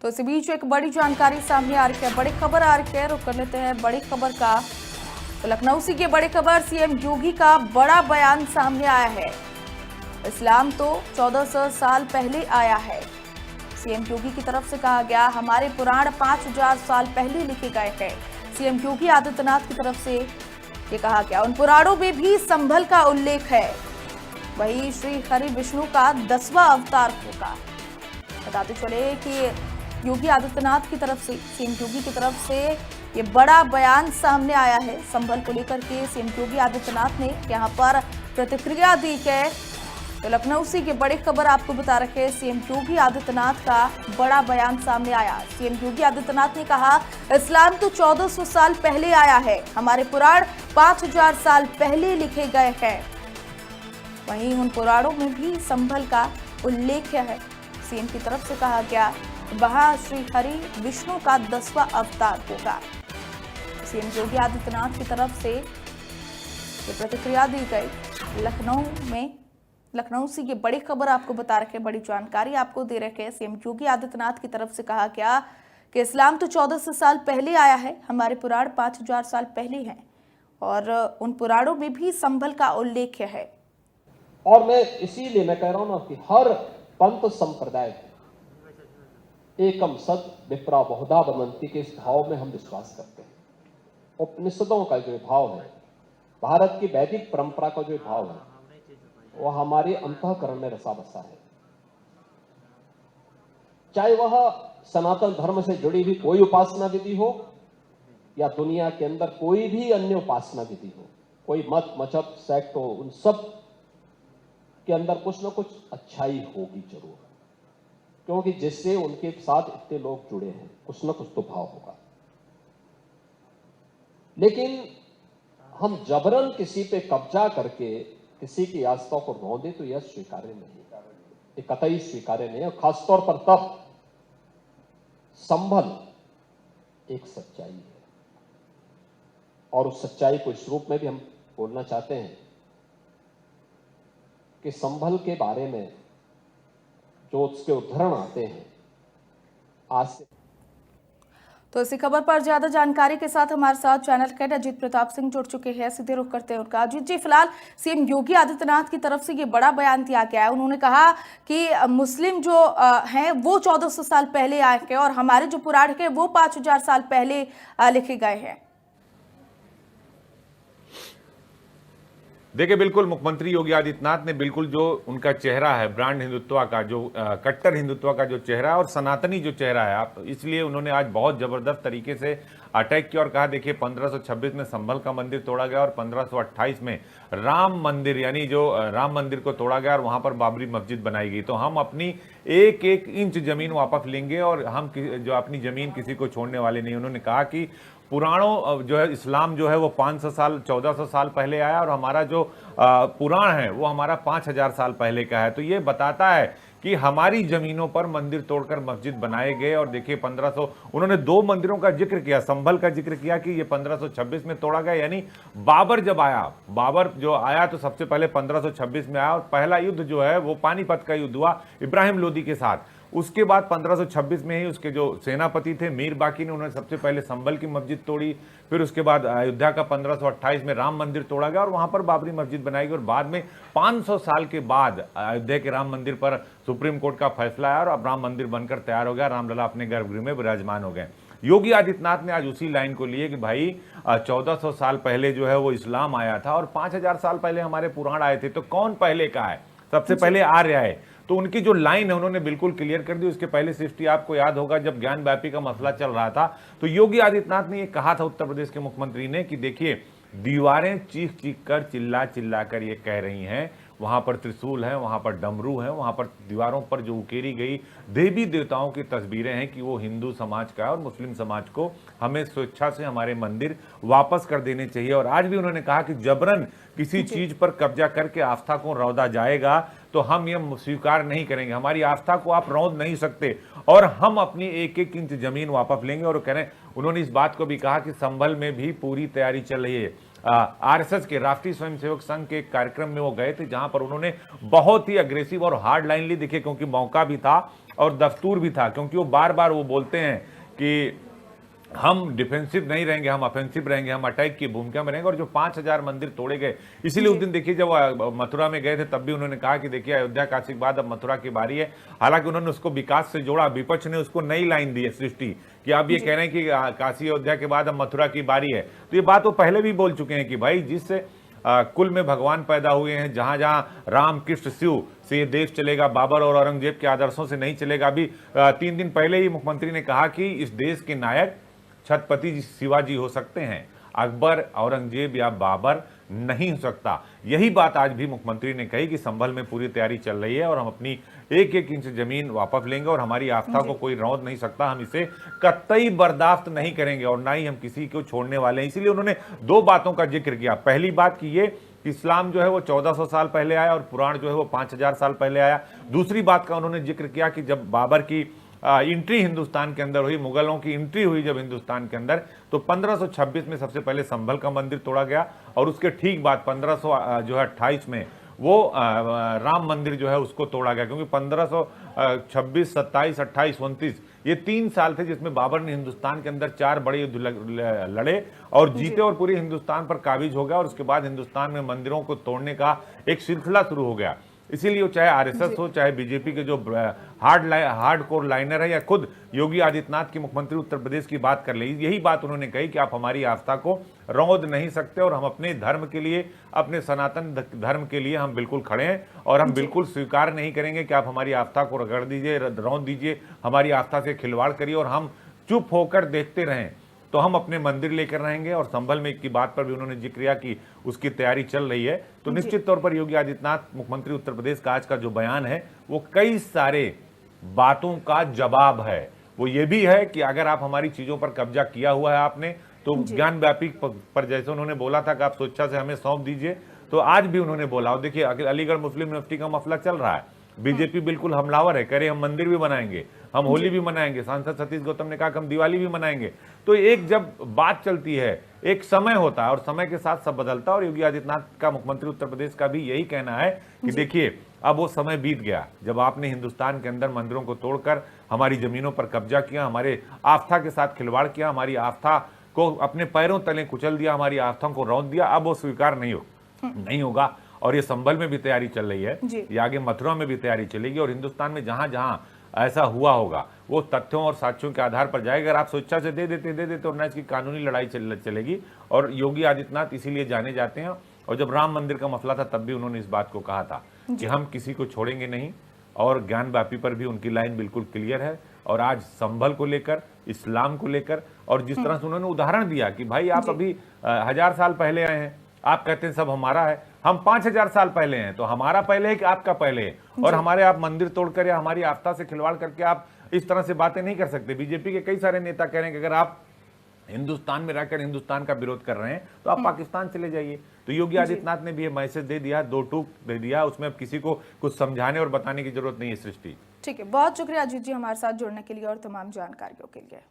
तो इसी बीच एक बड़ी जानकारी सामने आ रही है, बड़ी खबर आ रही है। रुक कर लेते हैं बड़ी खबर का। तो लखनऊ से ये बड़ी खबर, सीएम योगी का बड़ा बयान सामने आया है। इस्लाम तो 1400 साल पहले आया है। सीएम योगी की तरफ से कहा गया, हमारे पुराण 5000 साल पहले लिखे गए हैं। सीएम योगी आदित्यनाथ की तरफ से ये कहा गया, उन पुराणों में भी संभल का उल्लेख है। वही श्री हरि विष्णु का 10वां अवतार होगा। बताते चले कि योगी आदित्यनाथ की तरफ से, सीएम योगी की तरफ से ये बड़ा बयान सामने आया है। संभल को लेकर के सीएम योगी आदित्यनाथ ने यहां पर प्रतिक्रिया दी है। तो लखनऊ से ये बड़ी खबर आपको बता रखे हैं, सीएम योगी आदित्यनाथ का बड़ा बयान सामने आया। सीएम योगी आदित्यनाथ ने कहा, इस्लाम तो 1400 साल पहले आया है, हमारे पुराण 5000 साल पहले लिखे गए हैं। वहीं उन पुराणों में भी संभल का उल्लेख है। सीएम की तरफ से कहा गया, वहां श्री हरि विष्णु का 10वां अवतार होगा। सीएम योगी आदित्यनाथ की तरफ से ये प्रतिक्रिया दी गई। लखनऊ से ये बड़ी खबर आपको बता रखे, बड़ी जानकारी आपको दे रखे हैं। सीएम योगी आदित्यनाथ की तरफ से कहा गया कि इस्लाम तो 1400 साल पहले आया है, हमारे पुराण 5000 साल पहले हैं और उन पुराणों में भी संभल का उल्लेख है। और मैं इसीलिए मैं कह रहा हूं ना कि हर पंथ संप्रदाय एकम सत विप्रा बहुधा वदन्ति के इस भाव में हम विश्वास करते हैं। उपनिषदों का जो भाव है, भारत की वैदिक परंपरा का जो भाव है, वह हमारे अंतःकरण में रसा बसा है। चाहे वह सनातन धर्म से जुड़ी हुई कोई उपासना विधि हो या दुनिया के अंदर कोई भी अन्य उपासना विधि हो, कोई मत मजहब सेक्ट हो, उन सब के अंदर कुछ ना कुछ अच्छाई होगी जरूर, क्योंकि जिससे उनके साथ इतने लोग जुड़े हैं, कुछ ना कुछ तो भाव होगा। लेकिन हम जबरन किसी पे कब्जा करके किसी की आस्था को रौंदे तो यह स्वीकार्य नहीं, ये कतई स्वीकार्य नहीं है। खासतौर पर तब संभल एक सच्चाई है और उस सच्चाई को इस रूप में भी हम बोलना चाहते हैं कि संभल के बारे में जो उसके उदाहरण आते हैं आज से। तो इसी खबर पर ज्यादा जानकारी के साथ हमारे साथ चैनल हेड अजीत प्रताप सिंह जुड़ चुके हैं। सीधे रुख करते हैं उनका। अजीत जी, फिलहाल सीएम योगी आदित्यनाथ की तरफ से ये बड़ा बयान दिया गया है। उन्होंने कहा कि मुस्लिम जो हैं वो 1400 साल पहले आए हैं और हमारे जो पुराण हैं वो 5000 साल पहले लिखे गए हैं। देखिए, बिल्कुल मुख्यमंत्री योगी आदित्यनाथ ने बिल्कुल जो उनका चेहरा है ब्रांड हिंदुत्व का, जो कट्टर हिंदुत्व का जो चेहरा है और सनातनी जो चेहरा है, आप इसलिए उन्होंने आज बहुत जबरदस्त तरीके से अटैक किया और कहा, देखिए 1526 में संभल का मंदिर तोड़ा गया और 1528 में राम मंदिर यानी जो राम मंदिर को तोड़ा गया और वहां पर बाबरी मस्जिद बनाई गई। तो हम अपनी एक एक इंच जमीन वापस लेंगे और हम जो अपनी जमीन किसी को छोड़ने वाले नहीं। उन्होंने कहा कि पुराणों जो है, इस्लाम जो है वो 500 साल 1400 साल पहले आया और हमारा जो पुराण है वो हमारा 5000 साल पहले का है। तो ये बताता है कि हमारी जमीनों पर मंदिर तोड़कर मस्जिद बनाए गए। और देखिए 1500, उन्होंने 2 मंदिरों का जिक्र किया, संभल का जिक्र किया कि ये 1526 में तोड़ा गया, यानी बाबर जब आया, बाबर जो आया तो सबसे पहले 1526 में आया और पहला युद्ध जो है वो पानीपत का युद्ध हुआ इब्राहिम लोदी के साथ। उसके बाद 1526 में ही उसके जो सेनापति थे मीर बाकी ने, उन्होंने सबसे पहले संभल की मस्जिद तोड़ी। फिर उसके बाद अयोध्या का 1528 में राम मंदिर तोड़ा गया और वहां पर बाबरी मस्जिद बनाई गई। और बाद में 500 साल के बाद अयोध्या के राम मंदिर पर सुप्रीम कोर्ट का फैसला आया और अब राम मंदिर बनकर तैयार हो गया, रामलला अपने गर्भगृह में विराजमान हो गए। योगी आदित्यनाथ ने आज उसी लाइन को लिए कि भाई 1400 साल पहले जो है वो इस्लाम आया था और 5000 साल पहले हमारे पुराण आए थे। तो कौन पहले का है? सबसे पहले आर्य आए। तो उनकी जो लाइन है उन्होंने बिल्कुल क्लियर कर दी। उसके पहले सृष्टि, आपको याद होगा जब ज्ञान व्यापी का मसला चल रहा था तो योगी आदित्यनाथ ने ये कहा था, उत्तर प्रदेश के मुख्यमंत्री ने, कि देखिए दीवारें चीख चीख कर चिल्ला चिल्ला कर ये कह रही हैं, वहां पर त्रिशूल है, वहां पर डमरू है, वहां पर दीवारों पर जो उकेरी गई देवी देवताओं की तस्वीरें हैं कि वो हिंदू समाज का है और मुस्लिम समाज को हमें स्वेच्छा से हमारे मंदिर वापस कर देने चाहिए। और आज भी उन्होंने कहा कि जबरन किसी चीज पर कब्जा करके आस्था को रौंदा जाएगा तो हम ये स्वीकार नहीं करेंगे। हमारी आस्था को आप रौंद नहीं सकते और हम अपनी एक एक इंच जमीन वापस लेंगे। और कह रहे हैं, उन्होंने इस बात को भी कहा कि संभल में भी पूरी तैयारी चल रही है। आरएसएस के राष्ट्रीय स्वयंसेवक संघ के कार्यक्रम में वो गए थे जहां पर उन्होंने बहुत ही अग्रेसिव और हार्ड लाइन ली। देखिए, क्योंकि मौका भी था और दस्तूर भी था, क्योंकि वो बार बार वो बोलते हैं कि हम डिफेंसिव नहीं रहेंगे, हम ऑफेंसिव रहेंगे, हम अटैक की भूमिका में रहेंगे। और जो 5000 मंदिर तोड़े गए, इसीलिए उस दिन देखिए जब मथुरा में गए थे तब भी उन्होंने कहा कि देखिए अयोध्या काशी के बाद अब मथुरा की बारी है। हालांकि उन्होंने उसको विकास से जोड़ा, विपक्ष ने उसको नई लाइन दी है सृष्टि कि आप ये कह रहे हैं कि काशी अयोध्या के बाद अब मथुरा की बारी है। तो ये बात वो पहले भी बोल चुके हैं कि भाई जिस कुल में भगवान पैदा हुए हैं, जहां जहां राम कृष्ण शिव से ये देश चलेगा, बाबर और औरंगजेब के आदर्शों से नहीं चलेगा। अभी 3 दिन पहले ही मुख्यमंत्री ने कहा कि इस देश के नायक छत्रपति शिवाजी हो सकते हैं, अकबर, औरंगजेब या बाबर नहीं हो सकता। यही बात आज भी मुख्यमंत्री ने कही कि संभल में पूरी तैयारी चल रही है और हम अपनी एक एक इंच जमीन वापस लेंगे और हमारी आस्था को कोई रौंद नहीं सकता। हम इसे कतई बर्दाश्त नहीं करेंगे और ना ही हम किसी को छोड़ने वाले हैं। इसीलिए उन्होंने 2 बातों का जिक्र किया। पहली बात कि ये इस्लाम जो है वो 1400 साल पहले आया और पुराण जो है वो 5000 साल पहले आया। दूसरी बात का उन्होंने जिक्र किया कि जब बाबर की एंट्री हिंदुस्तान के अंदर हुई, मुगलों की एंट्री हुई जब हिंदुस्तान के अंदर, तो 1526 में सबसे पहले संभल का मंदिर तोड़ा गया और उसके ठीक बाद 1528 में वो राम मंदिर जो है उसको तोड़ा गया। क्योंकि 1526, 27, 28, 29 ये 3 साल थे जिसमें बाबर ने हिंदुस्तान के अंदर 4 बड़े युद्ध लड़े और जीते और पूरे हिंदुस्तान पर काबिज हो गया। और उसके बाद हिंदुस्तान में मंदिरों को तोड़ने का एक सिलसिला शुरू हो गया। इसीलिए चाहे आरएसएस हो, चाहे बीजेपी के जो हार्ड कोर लाइनर है, या खुद योगी आदित्यनाथ की मुख्यमंत्री उत्तर प्रदेश की बात कर ले, यही बात उन्होंने कही कि आप हमारी आस्था को रौंद नहीं सकते और हम अपने धर्म के लिए, अपने सनातन धर्म के लिए हम बिल्कुल खड़े हैं और हम बिल्कुल स्वीकार नहीं करेंगे कि आप हमारी आस्था को रगड़ दीजिए, रौंद दीजिए, हमारी आस्था से खिलवाड़ करिए और हम चुप होकर देखते रहें। तो हम अपने मंदिर लेकर रहेंगे। और संभल में की बात पर भी उन्होंने जिक्र किया कि उसकी तैयारी चल रही है। तो निश्चित तौर पर योगी आदित्यनाथ मुख्यमंत्री उत्तर प्रदेश का आज का जो बयान है वो कई सारे बातों का जवाब है। वो ये भी है कि अगर आप हमारी चीजों पर कब्जा किया हुआ है आपने, तो ज्ञान व्यापी पर जैसे उन्होंने बोला था कि आप स्वेच्छा से हमें सौंप दीजिए, तो आज भी उन्होंने बोला। और देखिए अलीगढ़ मुस्लिम यूनिवर्सिटी का मसला चल रहा है, बीजेपी बिल्कुल हमलावर है, कह रहे हम मंदिर भी बनाएंगे, हम होली भी मनाएंगे। सांसद सतीश गौतम ने कहा कि हम दिवाली भी मनाएंगे। तो एक जब बात चलती है, एक समय होता है और समय के साथ सब बदलता है। और योगी आदित्यनाथ का, मुख्यमंत्री उत्तर प्रदेश का भी यही कहना है कि देखिए अब वो समय बीत गया जब आपने हिंदुस्तान के अंदर मंदिरों को तोड़कर हमारी जमीनों पर कब्जा किया, हमारे आस्था के साथ खिलवाड़ किया, हमारी आस्था को अपने पैरों तले कुचल दिया, हमारी आस्था को रौंद दिया। अब वो स्वीकार नहीं होगा। और ये संभल में भी तैयारी चल रही है, ये आगे मथुरा में भी तैयारी चलेगी और हिंदुस्तान में जहां जहां ऐसा हुआ होगा वो तथ्यों और साक्ष्यों के आधार पर जाएगा। अगर आप स्वेच्छा से दे देते और ना इसकी कानूनी लड़ाई चलेगी। और योगी आदित्यनाथ इसीलिए जाने जाते हैं। और जब राम मंदिर का मसला था तब भी उन्होंने इस बात को कहा था कि हम किसी को छोड़ेंगे नहीं। और ज्ञान व्यापी पर भी उनकी लाइन बिल्कुल क्लियर है। और आज संभल को लेकर, इस्लाम को लेकर, और जिस तरह से उन्होंने उदाहरण दिया कि भाई आप अभी 1000 साल पहले आए हैं, आप कहते हैं सब हमारा है, हम 5000 साल पहले हैं, तो हमारा पहले है कि आपका पहले है। और हमारे आप मंदिर तोड़कर या हमारी आस्था से खिलवाड़ करके आप इस तरह से बातें नहीं कर सकते। बीजेपी के कई सारे नेता कह रहे हैं कि अगर आप हिंदुस्तान में रहकर हिंदुस्तान का विरोध कर रहे हैं तो आप पाकिस्तान चले जाइए। तो योगी आदित्यनाथ ने भी ये मैसेज दे दिया, 2 टूक दे दिया। उसमें अब किसी को कुछ समझाने और बताने की जरूरत नहीं है। सृष्टि, ठीक है, बहुत शुक्रिया अजीत जी हमारे साथ जुड़ने के लिए और तमाम जानकारियों के लिए।